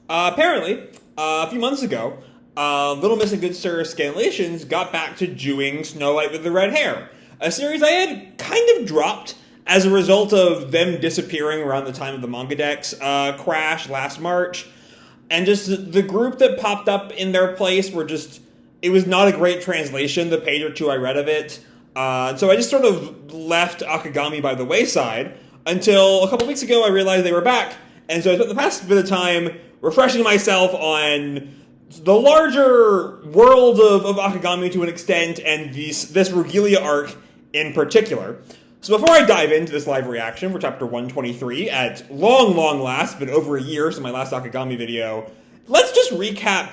Apparently, a few months ago, Little Miss and Good Sir Scanlations got back to doing Snow White with the Red Hair, a series I had kind of dropped as a result of them disappearing around the time of the Manga Dex crash last March, and just the group that popped up in their place were just, it was not a great translation, the page or two I read of it, so I just sort of left Akagami by the wayside, until a couple weeks ago I realized they were back, and so I spent the past bit of time refreshing myself on the larger world of Akagami to an extent, and this Rugilia Arc in particular. So before I dive into this live reaction for chapter 123, at long last, been over a year since my last Akagami video, let's just recap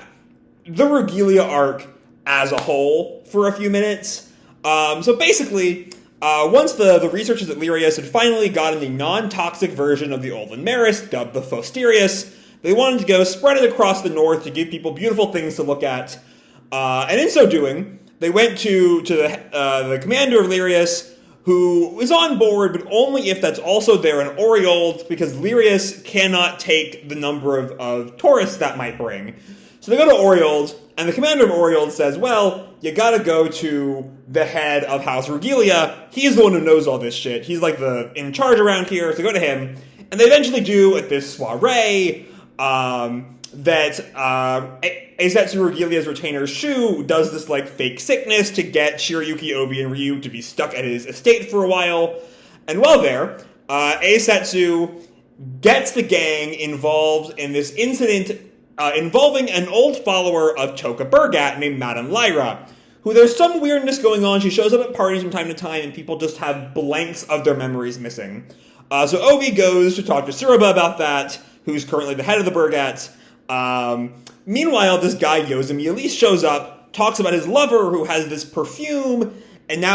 the Rugilia Arc as a whole for a few minutes. So basically, once the researchers at Lirius had finally gotten the non-toxic version of the Olden Maris, dubbed the Fosterius, they wanted to go spread it across the north to give people beautiful things to look at. And in so doing, they went to the commander of Lirius, who was on board, but only if that's also there in Oriold, because Lirius cannot take the number of tourists that might bring. So they go to Oriold, and the commander of Oriold says, well, you gotta go to the head of House Rugilia. He's the one who knows all this shit. He's like in charge around here, so go to him. And they eventually do at this soiree, that Eisetsu Rugilia's retainer Shu does this like fake sickness to get Shirayuki, Obi, and Ryu to be stuck at his estate for a while. And while there, Eisetsu gets the gang involved in this incident involving an old follower of Toka Burgat named Madame Lyra, who there's some weirdness going on. She shows up at parties from time to time, and people just have blanks of their memories missing. So Obi goes to talk to Tsuruba about that, who's currently the head of the Burgats. Meanwhile, this guy, Yozumi Elise, shows up, talks about his lover, who has this perfume, and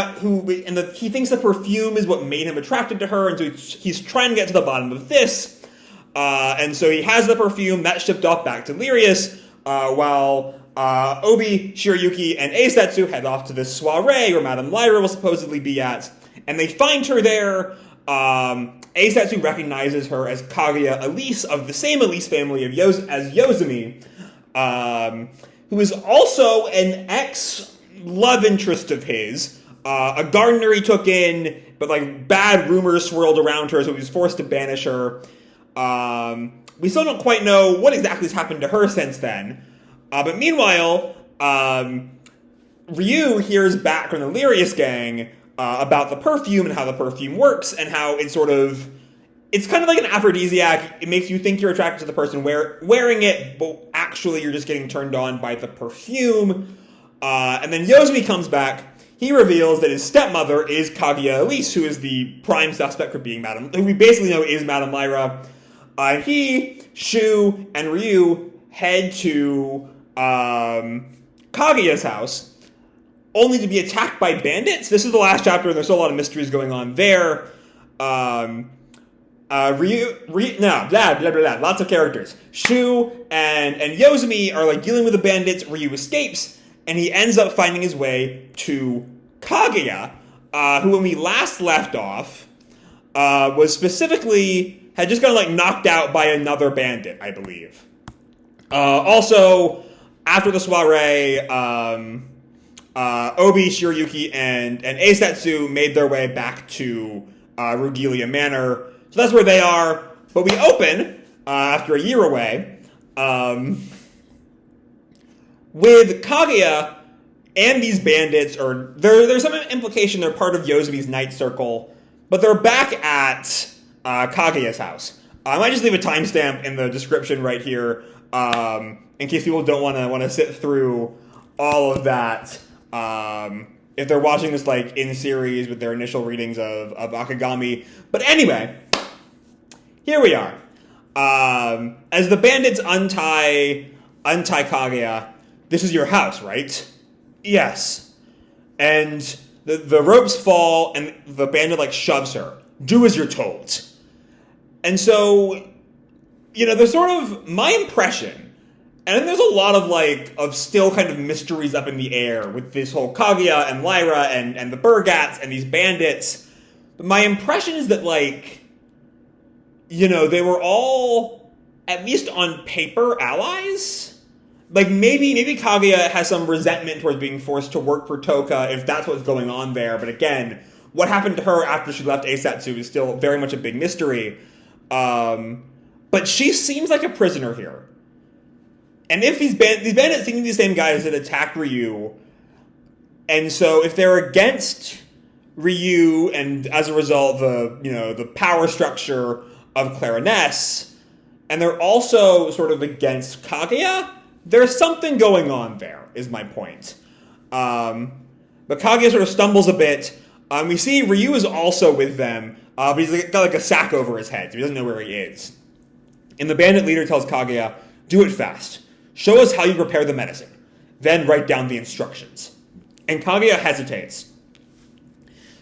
he thinks the perfume is what made him attracted to her, and so he's trying to get to the bottom of this. And so he has the perfume, that's shipped off back to Lirius, while Obi, Shirayuki, and Eisetsu head off to this soiree where Madame Lyra will supposedly be at, and they find her there. Eisetsu recognizes her as Kageya Elise, of the same Elise family as Yozumi, who is also an ex-love interest of his, a gardener he took in, but like bad rumors swirled around her, so he was forced to banish her. We still don't quite know what exactly has happened to her since then, but meanwhile, Ryu hears back from the Lirius gang about the perfume and how the perfume works, and how it's kind of like an aphrodisiac. It makes you think you're attracted to the person wearing it, but actually you're just getting turned on by the perfume. And then Yozumi comes back. He reveals that his stepmother is Kageya Elise, who is the prime suspect for being who we basically know is Madame Lyra. And he, Shu, and Ryu head to Kageya's house, only to be attacked by bandits. This is the last chapter, and there's still a lot of mysteries going on there. Blah, lots of characters. Shu and Yozumi are like dealing with the bandits. Ryu escapes, and he ends up finding his way to Kageya, who when we last left off, had just gotten like knocked out by another bandit, I believe. Also, after the soiree, Obi, Shirayuki, and Eisetsu made their way back to Rugilia Manor. So that's where they are. But we open, after a year away, with Kageya and these bandits, or there's some implication they're part of Yozumi's Night Circle, but they're back at Kageya's house. I might just leave a timestamp in the description right here, in case people don't want to sit through all of that. If they're watching this like in series with their initial readings of Akagami. But anyway, here we are. As the bandits untie Kageya, this is your house, right? Yes. And the ropes fall, and the bandit like shoves her. Do as you're told. And so, there's sort of my impression. And then there's a lot of still kind of mysteries up in the air with this whole Kageya and Lyra and the Burgats and these bandits. But my impression is that, they were all at least on paper, allies. Like, maybe Kaguya has some resentment towards being forced to work for Toka, if that's what's going on there. But again, what happened to her after she left Eisetsu is still very much a big mystery. But she seems like a prisoner here. And if these bandits seem to be the same guys that attacked Ryu, and so if they're against Ryu, and as a result, the power structure of Clariness, and they're also sort of against Kageya, there's something going on there, is my point. But Kageya sort of stumbles a bit. We see Ryu is also with them, but he's got like a sack over his head, so he doesn't know where he is. And the bandit leader tells Kageya, "Do it fast. Show us how you prepare the medicine. Then write down the instructions." And Kageya hesitates.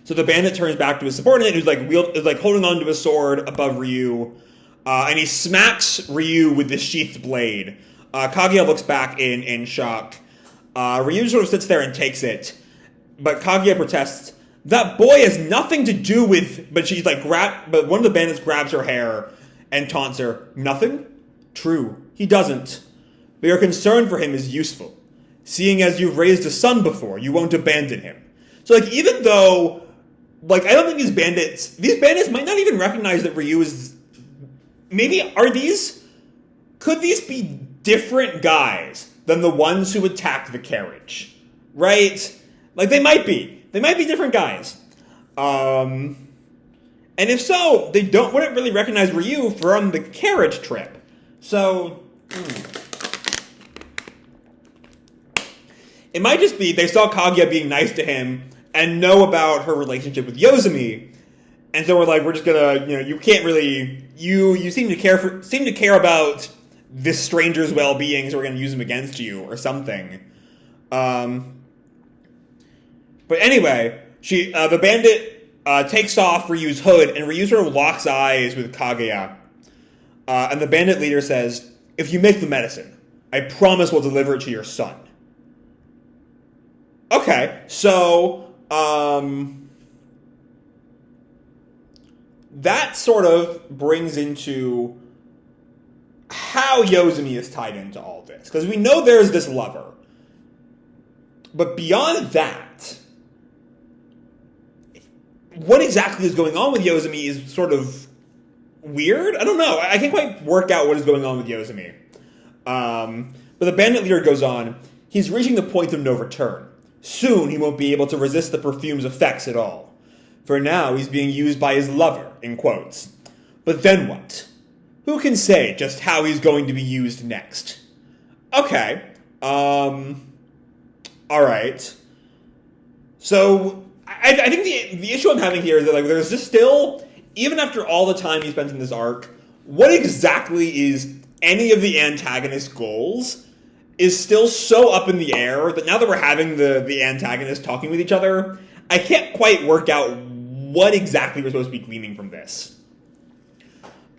So the bandit turns back to his subordinate, who's like holding onto a sword above Ryu, and he smacks Ryu with the sheathed blade. Kageya looks back in shock. Ryu sort of sits there and takes it, but Kageya protests, "That boy has nothing to do with..." But she's like, but one of the bandits grabs her hair and taunts her. "Nothing? True, he doesn't. But your concern for him is useful. Seeing as you've raised a son before, you won't abandon him." So, like, even though, like, I don't think these bandits might not even recognize that Ryu is... Could these be different guys than the ones who attacked the carriage? Right? Like, they might be. They might be different guys. And if so, they wouldn't really recognize Ryu from the carriage trip. So... It might just be they saw Kaguya being nice to him and know about her relationship with Yozumi, and so we're like, we're just gonna, you can't really, you seem to care about this stranger's well-being, so we're gonna use him against you or something. But anyway, the bandit takes off Ryu's hood, and Ryu sort of locks eyes with Kaguya, and the bandit leader says, "If you make the medicine, I promise we'll deliver it to your son." Okay, so, that sort of brings into how Yozumi is tied into all this. Because we know there's this lover. But beyond that, what exactly is going on with Yozumi is sort of weird. I don't know. I can't quite work out what is going on with Yozumi. But the bandit leader goes on, "He's reaching the point of no return. Soon he won't be able to resist the perfume's effects at all. For now he's being used by his lover," in quotes. But then what? Who can say just how he's going to be used next? Okay. Alright. So, I think the issue I'm having here is that, like, there's just still, even after all the time he spent in this arc, what exactly is any of the antagonist's goals is still so up in the air that now that we're having the antagonists talking with each other, I can't quite work out what exactly we're supposed to be gleaning from this.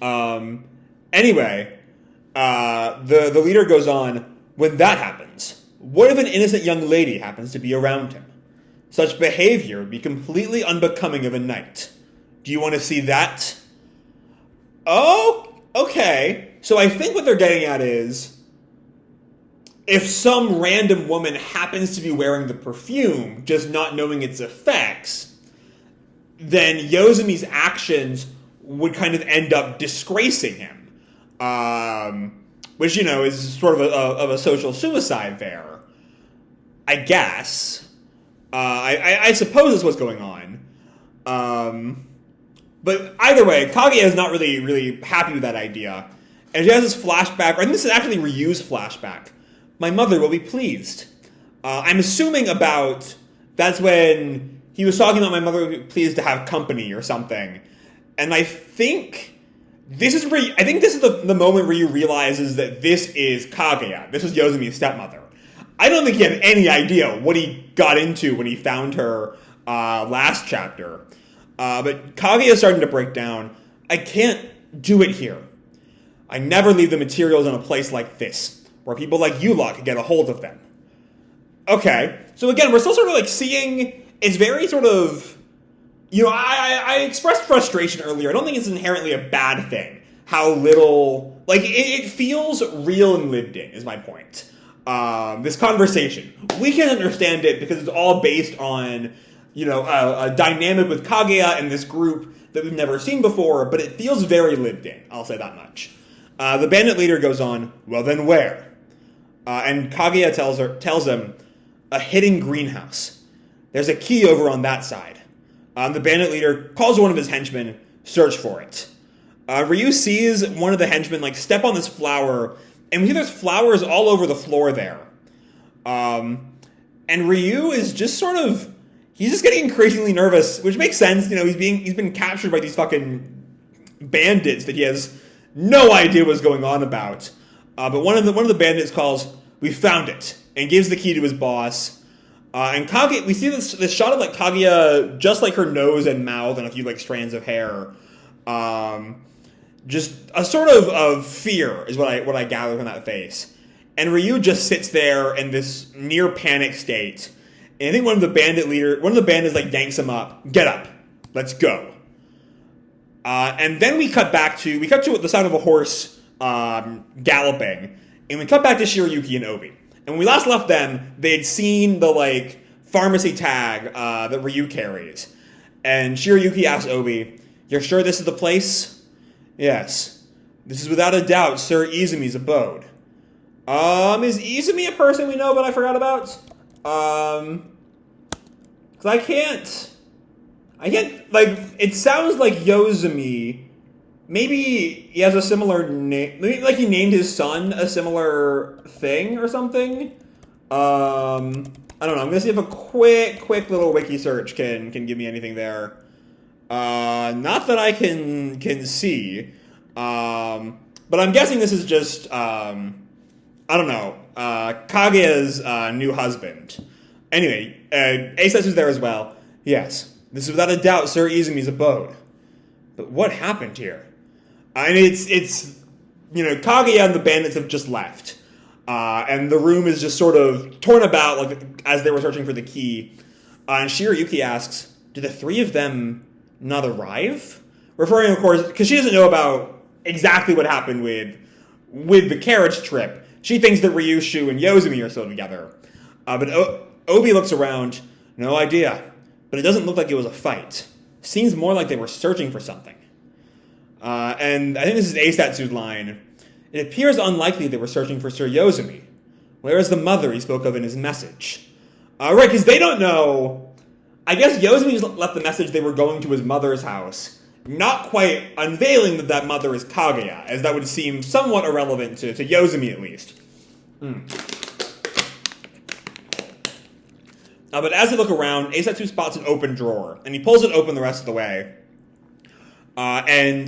Anyway, the leader goes on, "When that happens, what if an innocent young lady happens to be around him? Such behavior would be completely unbecoming of a knight. Do you want to see that?" Oh, okay. So I think what they're getting at is, if some random woman happens to be wearing the perfume, just not knowing its effects, then Yozumi's actions would kind of end up disgracing him. Which, is sort of a social suicide there. I guess. I suppose that's what's going on. But either way, Kaguya is not really happy with that idea. And she has this flashback, or I think this is actually Ryu's flashback. "My mother will be pleased." I'm assuming that's when he was talking about my mother would be pleased to have company or something. And I think this is the moment Ryu realizes that this is Kageya. This is Yozumi's stepmother. I don't think he had any idea what he got into when he found her last chapter. But Kageya is starting to break down. "I can't do it here. I never leave the materials in a place like this, where people like you lot can get a hold of them." Okay, so again, we're still sort of like seeing, it's very sort of, I expressed frustration earlier. I don't think it's inherently a bad thing how little Like, it feels real and lived in, is my point. This conversation. We can understand it because it's all based on, a dynamic with Kageya and this group that we've never seen before, but it feels very lived in, I'll say that much. The bandit leader goes on, well then where? And Kageya tells him, a hidden greenhouse. There's a key over on that side. The bandit leader calls one of his henchmen, search for it. Ryu sees one of the henchmen step on this flower, and we see there's flowers all over the floor there. And Ryu is just he's just getting increasingly nervous, which makes sense. He's been captured by these fucking bandits that he has no idea what's going on about. But one of the bandits calls, we found it, and gives the key to his boss. And Kageya, we see this shot of Kageya, just her nose and mouth and a few strands of hair. Just a sort of fear is what I gather from that face. And Ryu just sits there in this near panic state. And I think one of the bandits yanks him up. Get up. Let's go. And then we cut to the sound of a horse galloping. And we cut back to Shirayuki and Obi. And when we last left them, they had seen the pharmacy tag that Ryu carries. And Shirayuki asks Obi, you're sure this is the place? Yes. This is without a doubt Sir Izumi's abode. Is Izumi a person we know but I forgot about? Because I can't, it sounds like Yozumi, maybe he has a similar name, maybe he named his son a similar thing or something? I don't know, I'm gonna see if a quick little wiki search can give me anything there. Not that I can see, but I'm guessing this is just, Kageya's new husband. Anyway, Eisetsu's there as well. Yes, this is without a doubt Sir Izumi's abode. But what happened here? And it's Kageya and the bandits have just left. And the room is just sort of torn about as they were searching for the key. And Shirayuki asks, did the three of them not arrive? Referring, of course, because she doesn't know about exactly what happened with the carriage trip. She thinks that Ryu, Shu, and Yozumi are still together. But Obi looks around, no idea. But it doesn't look like it was a fight. Seems more like they were searching for something. And I think this is Eisetsu's line. It appears unlikely they were searching for Sir Yozumi. Where is the mother he spoke of in his message? Right, because they don't know. I guess Yozumi left the message they were going to his mother's house, not quite unveiling that mother is Kageya, as that would seem somewhat irrelevant to Yozumi at least. But as they look around, Eisetsu spots an open drawer, and he pulls it open the rest of the way. And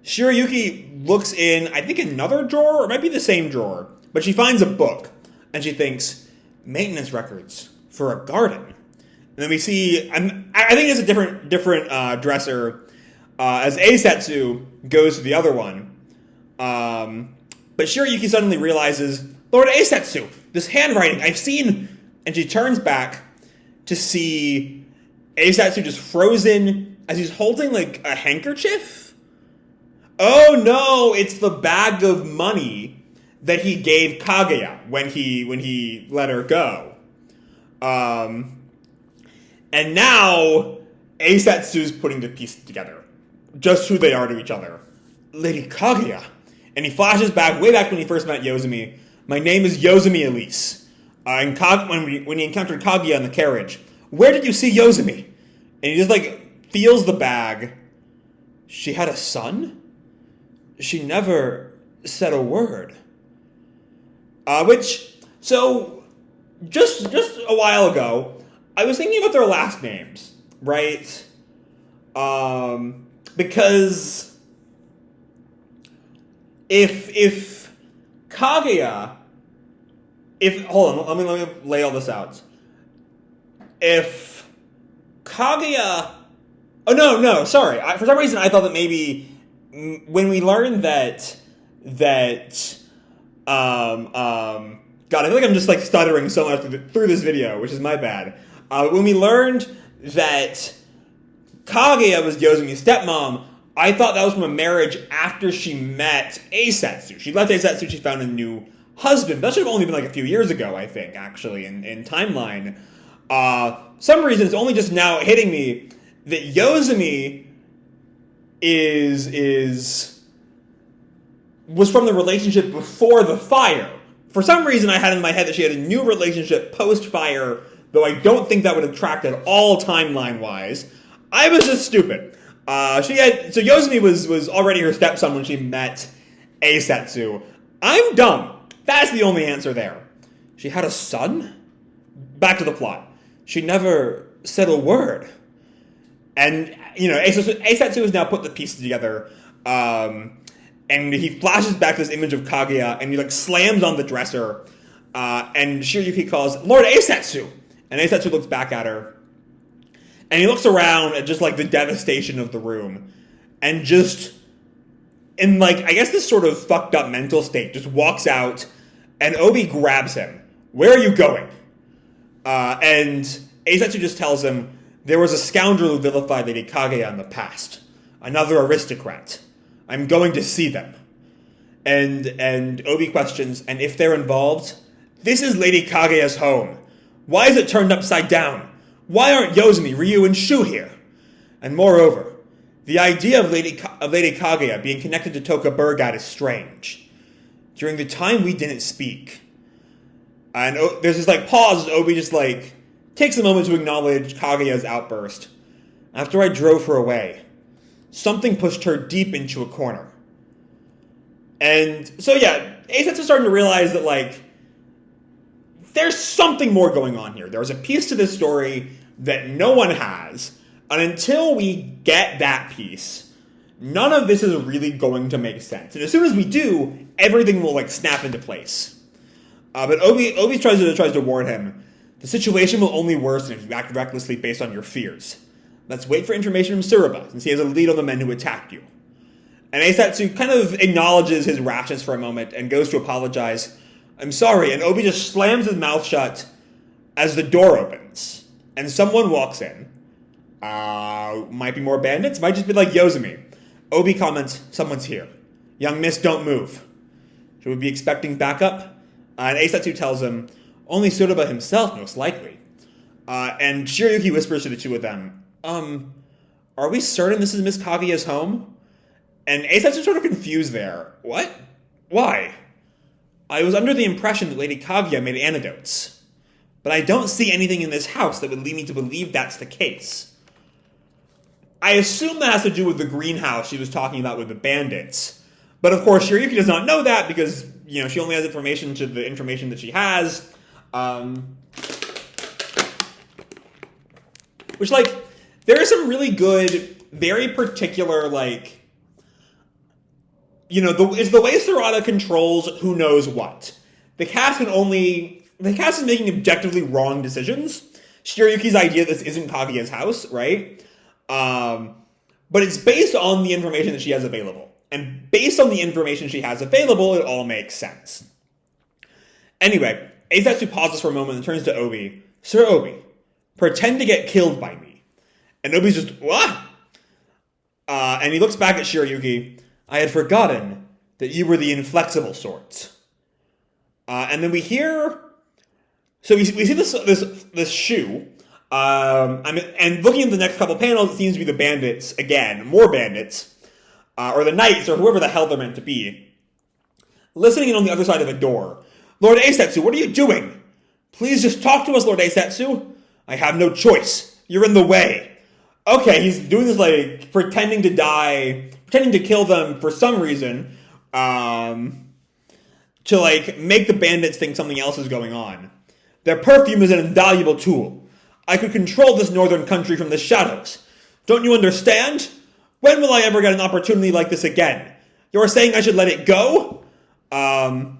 Shirayuki looks in, I think, another drawer, or it might be the same drawer, but she finds a book, and she thinks, maintenance records for a garden. And then we see, I think it's a different dresser, as Eisetsu goes to the other one. But Shirayuki suddenly realizes, Lord Eisetsu, this handwriting I've seen, and she turns back to see Eisetsu just frozen as he's holding a handkerchief. Oh no, it's the bag of money that he gave Kageya when he let her go. And now Eisetsu's putting the pieces together. Just who they are to each other. Lady Kageya. And he flashes back, way back when he first met Yozumi. My name is Yozumi Elise. And when he encountered Kageya in the carriage. Where did you see Yozumi? And he just feels the bag. She had a son? She never said a word. So, just a while ago, I was thinking about their last names, right? Because if Kageya, hold on, let me lay all this out. If Kageya, sorry. For some reason, I thought that maybe when we learned that God, I feel like I'm just stuttering so much through this video, which is my bad. When we learned that Kageya was Yozumi's stepmom, I thought that was from a marriage after she met Eisetsu. She left Eisetsu, she found a new husband. That should have only been like a few years ago, I think, actually, in timeline. Some reason it's only just now hitting me that Yozumi was from the relationship before the fire. For some reason, I had in my head that she had a new relationship post-fire, though I don't think that would have tracked at all timeline-wise. I was just stupid. So Yozumi was already her stepson when she met Eisetsu. I'm dumb. That's the only answer there. She had a son? Back to the plot. She never said a word. And, Eisetsu has now put the pieces together, and he flashes back this image of Kageya, and he, slams on the dresser, and Shirayuki calls, Lord Eisetsu! And Eisetsu looks back at her, and he looks around at just, the devastation of the room, and just, in, I guess this sort of fucked up mental state, just walks out, and Obi grabs him. Where are you going? And Eisetsu just tells him, there was a scoundrel who vilified Lady Kageya in the past. Another aristocrat. I'm going to see them. And Obi questions, and if they're involved, this is Lady Kageya's home. Why is it turned upside down? Why aren't Yozumi, Ryu, and Shu here? And moreover, the idea of Lady Kageya being connected to Toka Burgat is strange. During the time we didn't speak, and there's this pause as Obi just takes a moment to acknowledge Kageya's outburst. After I drove her away, something pushed her deep into a corner. And so yeah, Eisetsu's starting to realize that there's something more going on here. There's a piece to this story that no one has, and until we get that piece, none of this is really going to make sense. And as soon as we do, everything will snap into place. But Obi tries to warn him. The situation will only worsen if you act recklessly based on your fears. Let's wait for information from Tsuruba, since he has a lead on the men who attacked you. And Eisetsu kind of acknowledges his rashness for a moment and goes to apologize. I'm sorry, and Obi just slams his mouth shut as the door opens. And someone walks in. Might be more bandits, might just be Yozumi. Obi comments, someone's here. Young miss, don't move. Should we be expecting backup? And Eisetsu tells him, only Tsuruba himself, most likely. And Shirayuki whispers to the two of them, are we certain this is Miss Kageya's home? And Eisetsu's sort of confused there. What? Why? I was under the impression that Lady Kageya made antidotes. But I don't see anything in this house that would lead me to believe that's the case. I assume that has to do with the greenhouse she was talking about with the bandits. But of course, Shirayuki does not know that because, she only has information to the information that she has. Which, there is some really good, very particular, it's the way Sarada controls who knows what. The cast is making objectively wrong decisions. Shirayuki's idea this isn't Kageya's house, right? But it's based on the information that she has available. And based on the information she has available, it all makes sense. Anyway, Eisetsu pauses for a moment and turns to Obi. Sir Obi, pretend to get killed by me. And Obi's just, what? And he looks back at Shirayuki. I had forgotten that you were the inflexible sort. And then we hear... So we see this shoe. And looking at the next couple panels, it seems to be the bandits again. More bandits. Or the knights, or whoever the hell they're meant to be. Listening in on the other side of a door. Lord Eisetsu, what are you doing? Please just talk to us, Lord Eisetsu. I have no choice. You're in the way. Okay, he's doing this pretending to die, pretending to kill them for some reason, to make the bandits think something else is going on. Their perfume is an invaluable tool. I could control this northern country from the shadows. Don't you understand? When will I ever get an opportunity like this again? You're saying I should let it go? And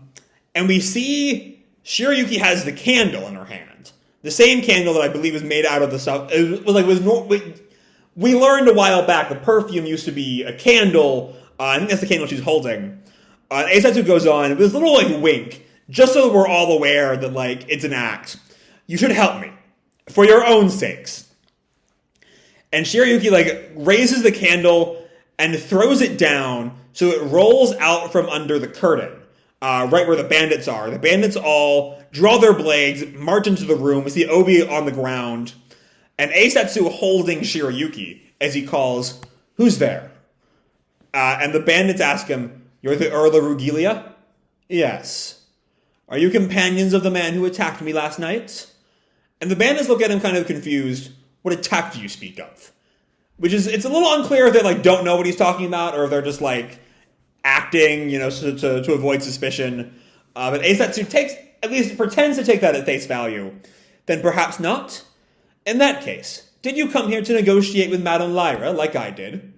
we see Shirayuki has the candle in her hand. The same candle that I believe is made out of the stuff. We learned a while back the perfume used to be a candle. I think that's the candle she's holding. Eisetsu goes on with this little wink, just so we're all aware that it's an act. You should help me, for your own sakes. And Shirayuki raises the candle and throws it down so it rolls out from under the curtain, right where the bandits are. The bandits all draw their blades, march into the room. We see Obi on the ground, and Eisetsu holding Shirayuki as he calls, "Who's there?" And the bandits ask him, "You're the Earl of Rugilia?" "Yes." "Are you companions of the man who attacked me last night?" And the bandits look at him kind of confused. "What attack do you speak of?" Which is, it's a little unclear if they don't know what he's talking about, or if they're just acting, to avoid suspicion. But Eisetsu at least pretends to take that at face value. "Then perhaps not. In that case, did you come here to negotiate with Madame Lyra, like I did?"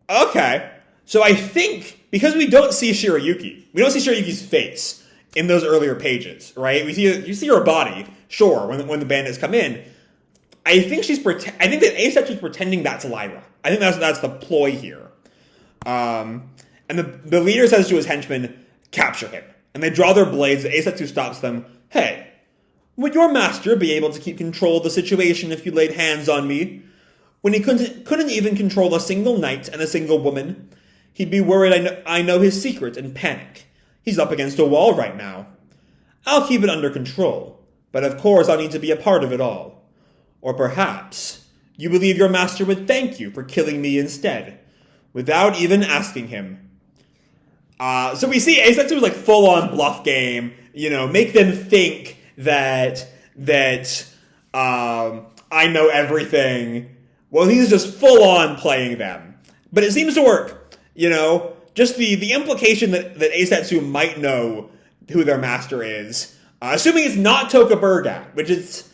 Okay. So I think, because we don't see Shirayuki, we don't see Shirayuki's face in those earlier pages, right? You see her body, sure, when the bandits come in. I think that Eisetsu is pretending that's Lyra. I think that's the ploy here. And the leader says to his henchmen, "Capture him." And they draw their blades. Eisetsu stops them. "Hey, would your master be able to keep control of the situation if you laid hands on me? When he couldn't even control a single knight and a single woman, he'd be worried I know his secret and panic. He's up against a wall right now. I'll keep it under control, but of course I'll need to be a part of it all. Or perhaps you believe your master would thank you for killing me instead, without even asking him." So we see Eisetsu's full-on bluff game, make them think that I know everything. Well, he's just full-on playing them. But it seems to work, just the implication that Eisetsu might know who their master is, assuming it's not Toka Burgat, which is,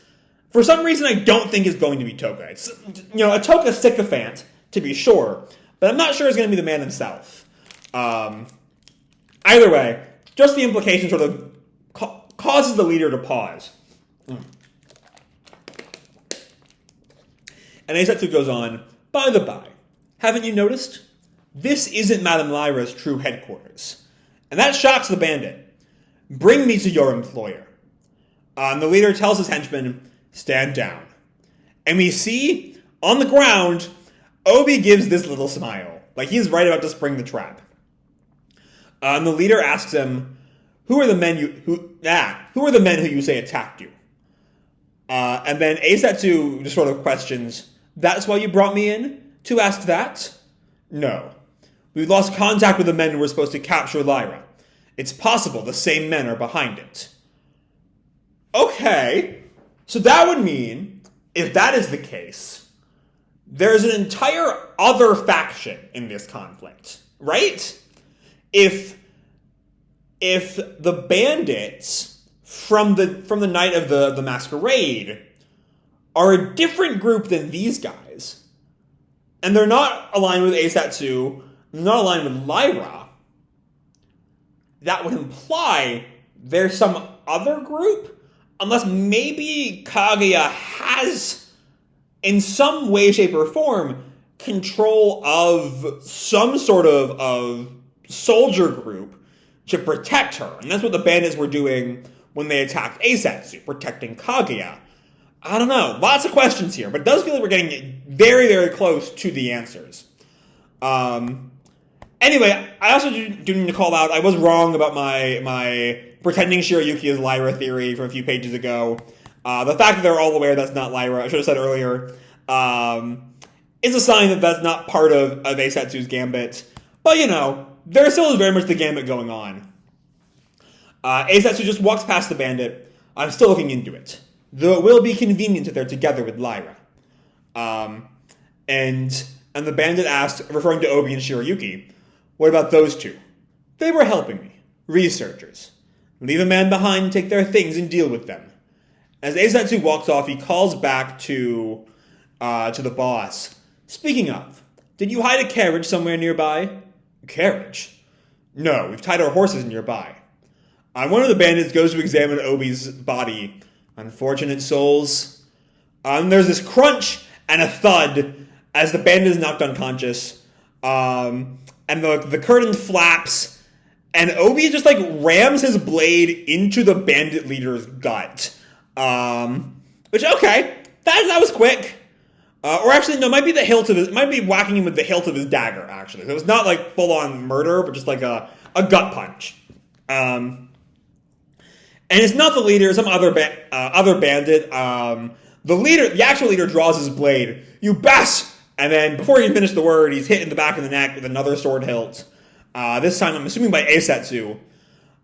for some reason, I don't think is going to be Toka. It's, a Toka sycophant, to be sure, but I'm not sure it's going to be the man himself. Either way, just the implication sort of causes the leader to pause. And Eisetsu goes on, "By the by, haven't you noticed? This isn't Madame Lyra's true headquarters." And that shocks the bandit. "Bring me to your employer." And the leader tells his henchmen, "Stand down." And we see, on the ground, Obi gives this little smile, like he's right about to spring the trap. And the leader asks him, who are the men who you say attacked you?" And then Eisetsu just sort of questions, "That's why you brought me in? To ask that?" "No. We lost contact with the men who were supposed to capture Lyra. It's possible the same men are behind it." Okay. So that would mean, if that is the case, there's an entire other faction in this conflict, right? If the bandits from the night of the masquerade are a different group than these guys, and they're not aligned with Eisetsu, not aligned with Lyra, that would imply there's some other group, unless maybe Kageya has, in some way, shape, or form, control of some sort of soldier group to protect her. And that's what the bandits were doing when they attacked Eisetsu, protecting Kageya. I don't know. Lots of questions here, but it does feel like we're getting very, very close to the answers. Anyway, I also do need to call out, I was wrong about my pretending Shirayuki is Lyra theory from a few pages ago. The fact that they're all aware that's not Lyra, I should have said earlier, is a sign that that's not part of Eisetsu's gambit. But, there still is very much the gambit going on. Eisetsu just walks past the bandit. "I'm still looking into it, though it will be convenient if they're together with Lyra." And the bandit asks, referring to Obi and Shirayuki, "What about those two?" "They were helping me. Researchers. Leave a man behind, take their things, and deal with them." As Eisetsu walks off, he calls back to the boss. "Speaking of, did you hide a carriage somewhere nearby?" "Carriage? No, we've tied our horses nearby." One of the bandits goes to examine Obi's body. Unfortunate souls. There's this crunch and a thud as the bandit is knocked unconscious. And the curtain flaps, and Obi just rams his blade into the bandit leader's gut. Which, okay, that was quick. Or actually, no, it might be whacking him with the hilt of his dagger, actually. So it's not like full-on murder, but just like a gut punch. And it's not the leader, some other bandit. The actual leader draws his blade. You bash! And then before he can finish the word, he's hit in the back of the neck with another sword hilt. This time, I'm assuming by Eisetsu.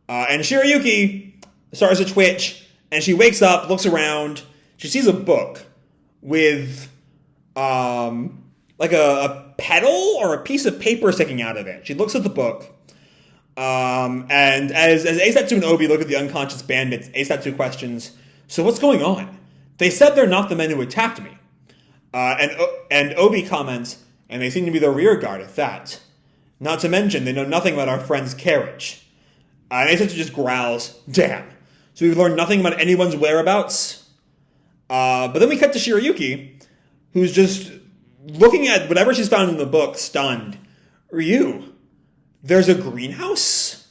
And Shirayuki starts to twitch, and she wakes up, looks around. She sees a book with like a petal or a piece of paper sticking out of it. She looks at the book. And as Eisetsu and Obi look at the unconscious bandits, Eisetsu questions, "So what's going on? They said they're not the men who attacked me." And Obi comments, "And they seem to be the rear guard at that. Not to mention, they know nothing about our friend's carriage." And Eisetsu just growls, "Damn. So we've learned nothing about anyone's whereabouts?" But then we cut to Shirayuki, who's just looking at whatever she's found in the book, stunned. "Ryu, there's a greenhouse?"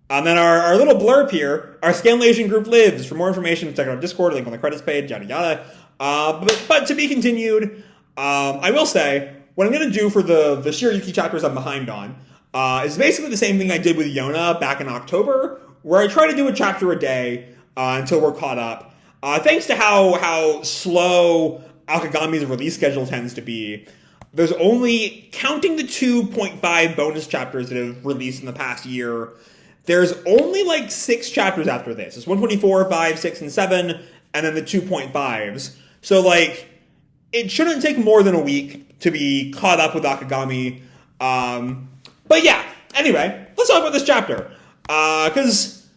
And then our little blurb here, "Our Scanlation group lives. For more information, check out our Discord, link on the credits page, yada yada." But to be continued, I will say, what I'm going to do for the Shirayuki chapters I'm behind on is basically the same thing I did with Yona back in October, where I try to do a chapter a day until we're caught up. Thanks to how slow Akagami's release schedule tends to be, there's only, counting the 2.5 bonus chapters that have released in the past year, there's only like 6 chapters after this. It's 124, 5, 6, and 7, and then the 2.5s. So, like, it shouldn't take more than a week to be caught up with Akagami. But yeah, anyway, let's talk about this chapter. Because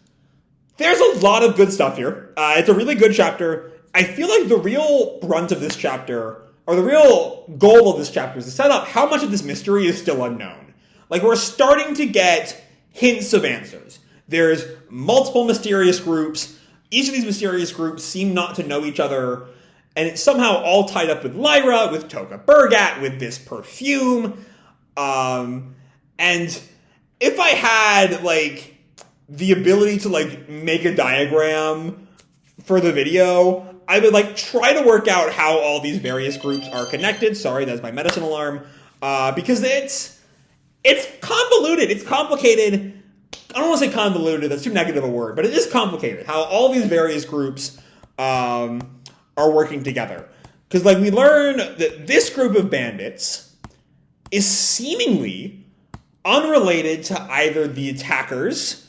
there's a lot of good stuff here. It's a really good chapter. I feel like the real brunt of this chapter, or the real goal of this chapter, is to set up how much of this mystery is still unknown. Like, we're starting to get hints of answers. There's multiple mysterious groups. Each of these mysterious groups seem not to know each other, and it's somehow all tied up with Lyra, with Toka Burgat, with this perfume. And if I had, like, the ability to, like, make a diagram for the video, I would, like, try to work out how all these various groups are connected. Sorry, that's my medicine alarm. Because it's convoluted. It's complicated. I don't want to say convoluted. That's too negative a word. But it is complicated. How all these various groups are working together. Because, like, we learn that this group of bandits is seemingly unrelated to either the attackers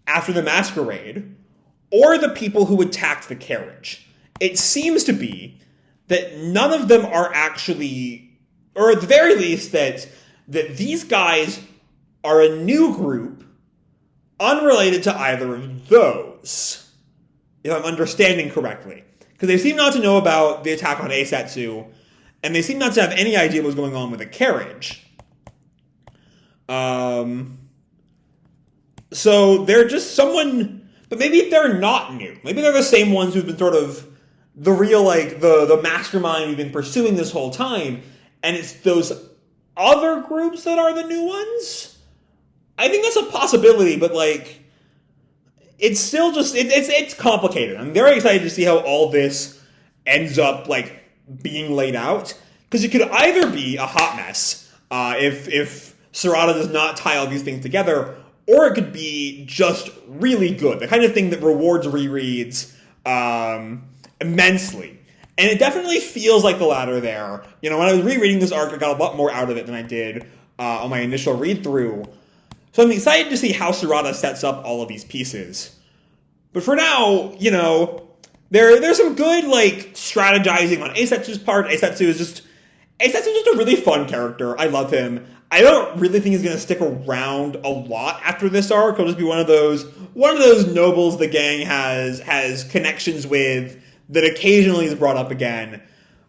after the masquerade or the people who attacked the carriage. It seems to be that none of them are actually, or at the very least, that these guys are a new group unrelated to either of those, if I'm understanding correctly. Because they seem not to know about the attack on Eisetsu, and they seem not to have any idea what's going on with the carriage. So they're just someone, but maybe they're not new. Maybe they're the same ones who've been sort of the real, like, the mastermind we've been pursuing this whole time, and it's those other groups that are the new ones? I think that's a possibility, but, like, it's still just, it's complicated. I'm very excited to see how all this ends up, like, being laid out, because it could either be a hot mess, if Sarada does not tie all these things together, or it could be just really good, the kind of thing that rewards rereads, immensely. And it definitely feels like the latter there. You know, when I was rereading this arc, I got a lot more out of it than I did on my initial read-through. So I'm excited to see how Sarada sets up all of these pieces. But for now, you know, there's some good, like, strategizing on Eisetsu's part. Eisetsu is just a really fun character. I love him. I don't really think he's going to stick around a lot after this arc. He'll just be one of those nobles the gang has connections with that occasionally is brought up again.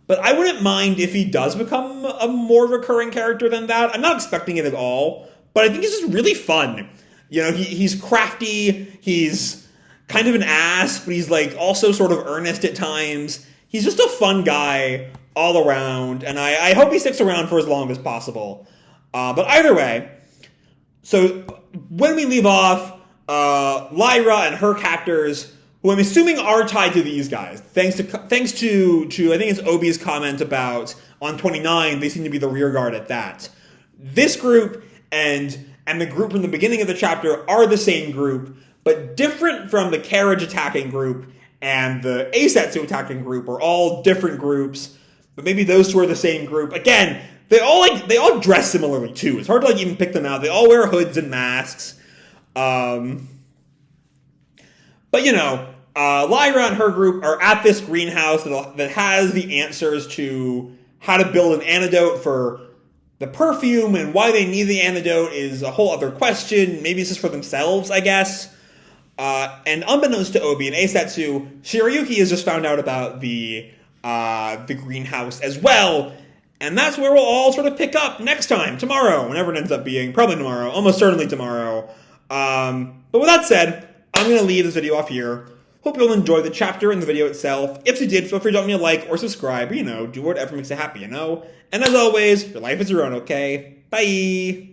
But I wouldn't mind if he does become a more recurring character than that. I'm not expecting it at all, but I think he's just really fun. You know, he's crafty, he's kind of an ass, but he's, like, also sort of earnest at times. He's just a fun guy all around, and I hope he sticks around for as long as possible. But either way, so when we leave off, Lyra and her captors who I'm assuming are tied to these guys. Thanks to I think it's Obi's comment about on 29, they seem to be the rear guard at that. This group and the group from the beginning of the chapter are the same group, but different from the carriage attacking group and the Eisetsu attacking group are all different groups, but maybe those two are the same group. Again, they all dress similarly too. It's hard to even pick them out. They all wear hoods and masks. But Lyra and her group are at this greenhouse that has the answers to how to build an antidote for the perfume, and why they need the antidote is a whole other question. Maybe it's just for themselves, I guess. And unbeknownst to Obi and Eisetsu, Shirayuki has just found out about the greenhouse as well. And that's where we'll all sort of pick up next time, tomorrow, whenever it ends up being. Probably tomorrow, almost certainly tomorrow. But with that said, I'm going to leave this video off here. Hope you'll enjoy the chapter and the video itself. If you did, feel free to drop me a like or subscribe, or, do whatever makes you happy, And as always, your life is your own, okay? Bye!